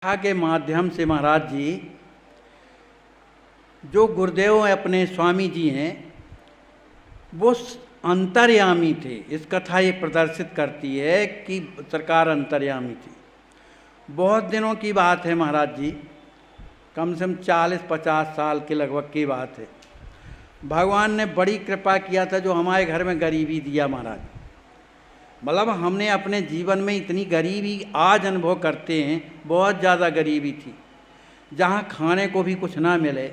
कथा के माध्यम से महाराज जी, जो गुरुदेव अपने स्वामी जी हैं वो अंतर्यामी थे। इस कथा ये प्रदर्शित करती है कि सरकार अंतर्यामी थी। बहुत दिनों की बात है महाराज जी, कम से कम 40-50 साल के लगभग की बात है। भगवान ने बड़ी कृपा किया था जो हमारे घर में गरीबी दिया महाराज। मतलब हमने अपने जीवन में इतनी गरीबी आज अनुभव करते हैं, बहुत ज़्यादा गरीबी थी, जहाँ खाने को भी कुछ ना मिले,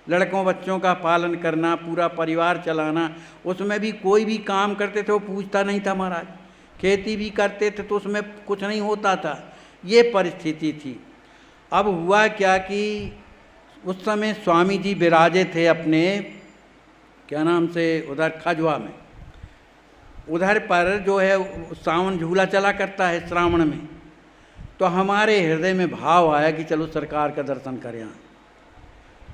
लड़कों बच्चों का पालन करना, पूरा परिवार चलाना, उसमें भी कोई भी काम करते थे वो पूछता नहीं था महाराज। खेती भी करते थे तो उसमें कुछ नहीं होता था, ये परिस्थिति थी। अब हुआ क्या कि उस समय स्वामी जी विराजे थे अपने क्या नाम से उधर खजवा में। उधर पर जो है सावन झूला चला करता है श्रावण में, तो हमारे हृदय में भाव आया कि चलो सरकार का दर्शन करें आए।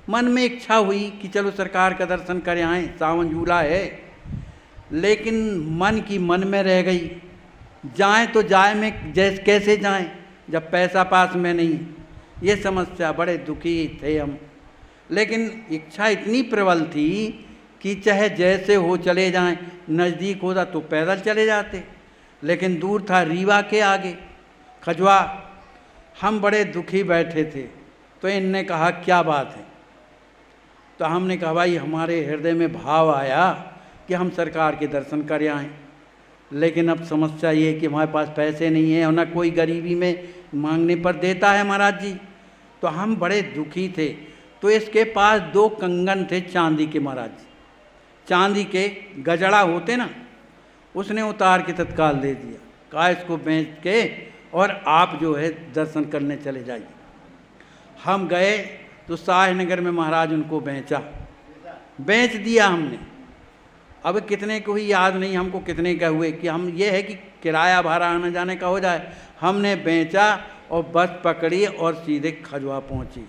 मन में इच्छा हुई कि चलो सरकार का दर्शन करें आए, सावन झूला है, लेकिन मन की मन में रह गई। जाएं तो जाए में जैसे कैसे जाएं जब पैसा पास में नहीं, ये समस्या, बड़े दुखी थे हम। लेकिन इच्छा इतनी प्रबल थी कि चाहे जैसे हो चले जाएं, नज़दीक होता तो पैदल चले जाते, लेकिन दूर था रीवा के आगे खजवा। हम बड़े दुखी बैठे थे, तो इनने कहा क्या बात है। तो हमने कहा भाई हमारे हृदय में भाव आया कि हम सरकार के दर्शन कर आएँ, लेकिन अब समस्या ये है कि हमारे पास पैसे नहीं है और ना कोई गरीबी में मांगने पर देता है महाराज जी। तो हम बड़े दुखी थे। तो इसके पास 2 कंगन थे चांदी के महाराज जी, चांदी के गजड़ा होते ना, उसने उतार के तत्काल दे दिया, कहा इसको बेच के और आप जो है दर्शन करने चले जाइए। हम गए तो शाहनगर में महाराज उनको बेच दिया हमने। अब कितने को ही याद नहीं हमको कितने का हुए, कि हम ये है कि किराया भाड़ा आने जाने का हो जाए। हमने बेचा और बस पकड़ी और सीधे खजवा पहुंची।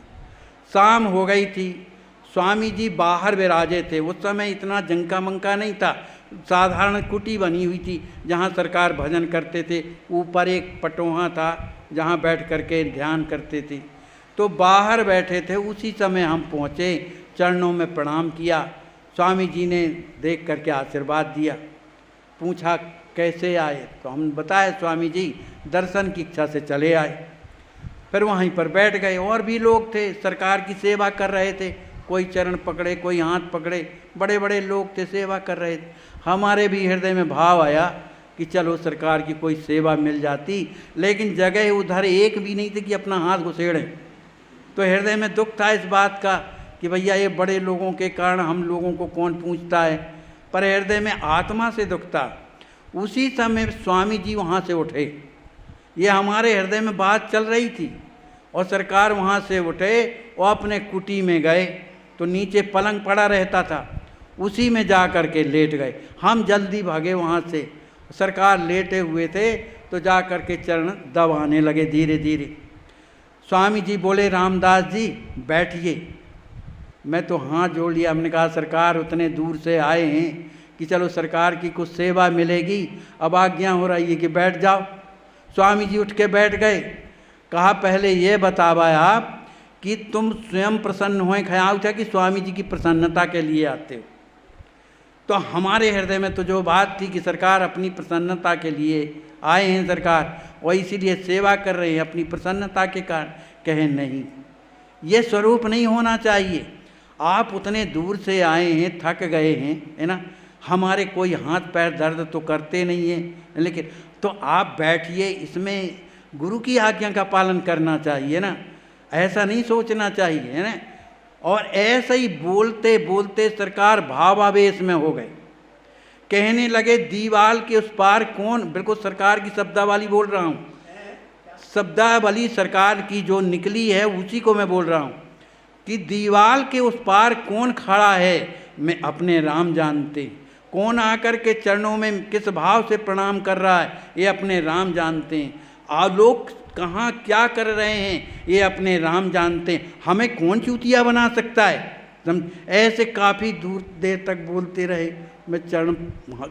शाम हो गई थी, स्वामी जी बाहर विराजे थे। उस समय इतना जंका मंका नहीं था, साधारण कुटी बनी हुई थी जहाँ सरकार भजन करते थे। ऊपर एक पटोहा था जहाँ बैठ करके ध्यान करते थे। तो बाहर बैठे थे, उसी समय हम पहुँचे, चरणों में प्रणाम किया। स्वामी जी ने देख करके आशीर्वाद दिया। पूछा कैसे आए, तो हम बताया स्वामी जी दर्शन की इच्छा से चले आए। फिर वहीं पर बैठ गए। और भी लोग थे सरकार की सेवा कर रहे थे, कोई चरण पकड़े, कोई हाथ पकड़े, बड़े बड़े लोग थे सेवा कर रहे थे। हमारे भी हृदय में भाव आया कि चलो सरकार की कोई सेवा मिल जाती, लेकिन जगह उधर एक भी नहीं थी कि अपना हाथ घुसेड़ें। तो हृदय में दुख था इस बात का कि भैया ये बड़े लोगों के कारण हम लोगों को कौन पूछता है, पर हृदय में आत्मा से दुख था। उसी समय स्वामी जी वहाँ से उठे, ये हमारे हृदय में बात चल रही थी, और सरकार वहाँ से उठे और अपने कुटी में गए। तो नीचे पलंग पड़ा रहता था, उसी में जा कर के लेट गए। हम जल्दी भागे वहाँ से, सरकार लेटे हुए थे, तो जा कर के चरण दबाने लगे धीरे धीरे। स्वामी जी बोले रामदास जी बैठिए। मैं तो हाथ जोड़ लिया, हमने कहा सरकार उतने दूर से आए हैं कि चलो सरकार की कुछ सेवा मिलेगी, अब आज्ञा हो रही है कि बैठ जाओ। स्वामी जी उठ के बैठ गए। कहा पहले ये बतावा आप कि तुम स्वयं प्रसन्न हुए, ख्याल था कि स्वामी जी की प्रसन्नता के लिए आते हो। तो हमारे हृदय में तो जो बात थी कि सरकार अपनी प्रसन्नता के लिए आए हैं सरकार, और इसीलिए सेवा कर रहे हैं अपनी प्रसन्नता के कारण। कहे नहीं, ये स्वरूप नहीं होना चाहिए। आप उतने दूर से आए हैं, थक गए हैं, है ना, हमारे कोई हाथ पैर दर्द तो करते नहीं है, लेकिन तो आप बैठिए, इसमें गुरु की आज्ञा का पालन करना चाहिए ना, ऐसा नहीं सोचना चाहिए, है ना। और ऐसे ही बोलते बोलते सरकार भावावेश में हो गए। कहने लगे दीवाल के उस पार कौन, बिल्कुल सरकार की शब्दावली बोल रहा हूँ, शब्दावली सरकार की जो निकली है उसी को मैं बोल रहा हूँ कि दीवाल के उस पार कौन खड़ा है, मैं अपने राम जानते। कौन आकर के चरणों में किस भाव से प्रणाम कर रहा है, ये अपने राम जानते हैं। लोग कहाँ क्या कर रहे हैं, ये अपने राम जानते हैं। हमें कौन चूतिया बना सकता है। ऐसे काफ़ी दूर देर तक बोलते रहे। मैं चरण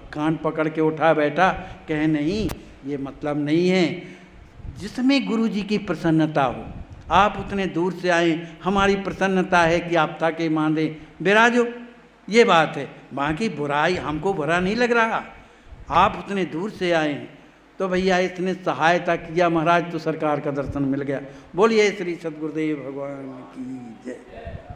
कान पकड़ के उठा बैठा, कहे नहीं ये मतलब नहीं है। जिसमें गुरु जी की प्रसन्नता हो, आप उतने दूर से आए, हमारी प्रसन्नता है कि आप ताके मांदे विराजो, ये बात है। बाकी बुराई हमको बुरा नहीं लग रहा, आप उतने दूर से आए हैं तो भैया इतने सहायता किया महाराज तो सरकार का दर्शन मिल गया। बोलिए श्री सद्गुरुदेव भगवान की जय।